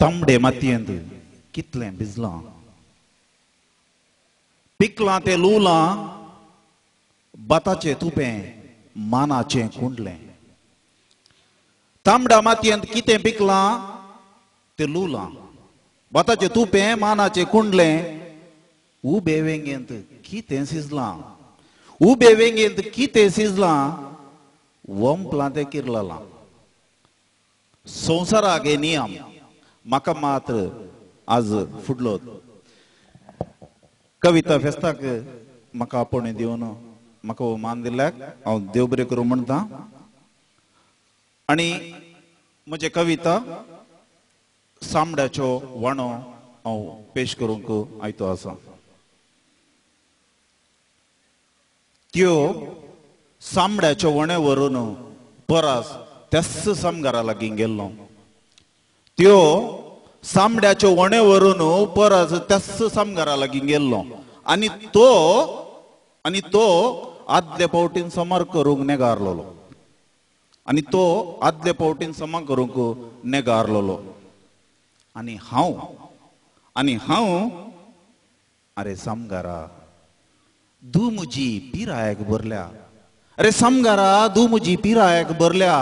तांबडे मातयेंत कितलें भिजलां पिकलां तें लुवलां बाताचें तुपें मानाचें कुंडलें तांबड्या मातयेंत कितें पिकलां तें लुवलां बाताचें तुपें मानाचें कुंडलें उबे वेंगेंत कितें सिजलां उबे वेंगेंत कितें सिजलां वंपलां तें किरलां संवसाराक हे नियम म्हाका मात्र आज फुडलो कविता फेस्ताक म्हाका आपोवणें दिवन म्हाका हो मान दिल्याक हांव देव बरें करूं म्हणटा आनी म्हजे कविता सामड्याचो वाणो हांव पेश करूंक आयतो आसा त्यो सामड्याच्यो वणे व्हरून परस त्याच समगारा लागीं गेल्लो त्यो सामड्याच्यो वणे व्हरून परस त्याच समगारा लागीं गेल्लो आनी तो आदले पावटीन समर करूंक नेगारलोलो आनी तो आदले पावटीन समा करूंक नेगारलोलो आनी हांव अरे समगारा दू म्हजी पिरायेक भरल्या अरे समगारा दू म्हजी पिरायेक भरल्या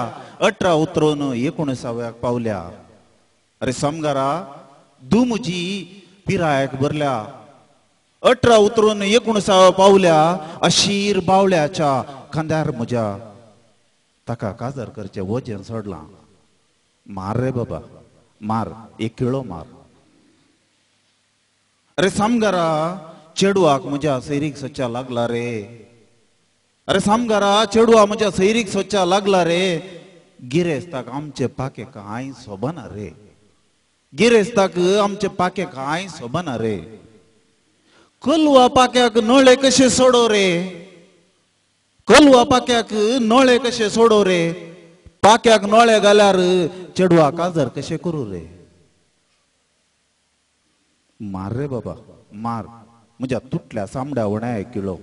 18 उतरून 19व्याक पावल्या अरे समगारा दू म्हजी पिरायेक भरल्या 18 उतरून 19व्या पावल्या अशीर बावल्याच्या खांद्यार म्हज्या ताका काजार करचें वजें सोडलां मार रे बाबा मार एक किळो मार अरे समगारा चेडवाक म्हज्या सैरीक सोदच्या लागला रे अरे समगारा चेडवा म्हज्या सैरीक सोदच्या लागला रे गिरेस्ताक आमचे पाके कांय सोबना रे गिरेस्ताक आमचे पाके कांय सोबना रे कलवा पाक्याक नळे कशे सोडो रे कलवा पाक्याक नळे कशे सोडो रे पाक्याक नळे घाल्यार चेडवा काजर कशे करू रे मार रे बाबा मार म्हज्या तुटल्या सामड्या वण्या किळो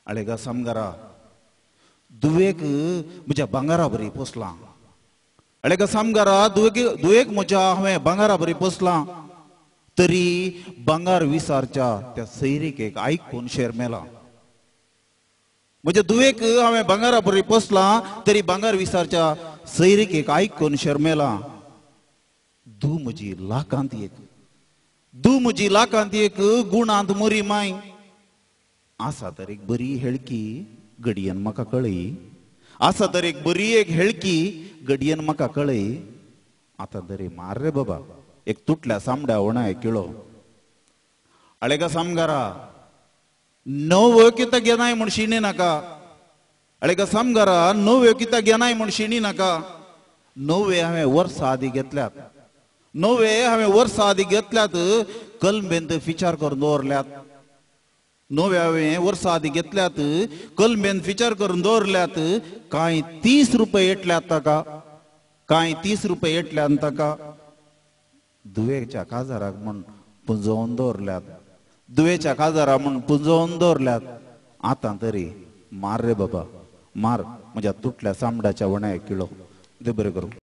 आळेगा समगारा दुवेक म्हज्या भांगारा बरी पोसलां आळेगा समगारा दुवेक म्हज्या हांवें भांगारा बरी पोसलां तरी भांगार विसारच्या त्या सैरीक एक आयकून शेर मेला म्हज्या दुवेक हांवें भांगारा बरी पोसलां तरी भांगार विसारच्या सैरीक एक आयकून शेर मेला दू म्हजी लाखांत एक गुणांत मोरी माय आसा तर एक बरी हेळकी घडयेन म्हाका कळय आसा तर एक बरी एक हेळकी घडयेन म्हाका कळय आतां तरी मार रे बाबा एक तुटल्या सामड्या वणा किळो आळेगा समगारा नव्यो किता घेनाय म्हण शिणी नाका आळेगा समगारा नव्यो किता घेनाय म्हण शिणी नाका नवे हांवें वर्सां आदीं घेतल्यात नवे हांवें वर्सां आदीं घेतल्यात कलमेंत विचार करून दवरल्यात नवे हांवें वर्सां आदीं घेतल्यात कलमेंत विचार करून दवरल्यात कांय 30 रुपये येतल्यात ताका कांय 30 रुपये येतल्यात ताका दुवेच्या काजाराक म्हण पुंजोवन दवरल्यात दुवेच्या काजारा म्हण पुंजोवन दवरल्यात आतां तरी मार रे बाबा मार म्हज्या तुटल्या सामड्याच्या वण्या किळो देव बरें करूं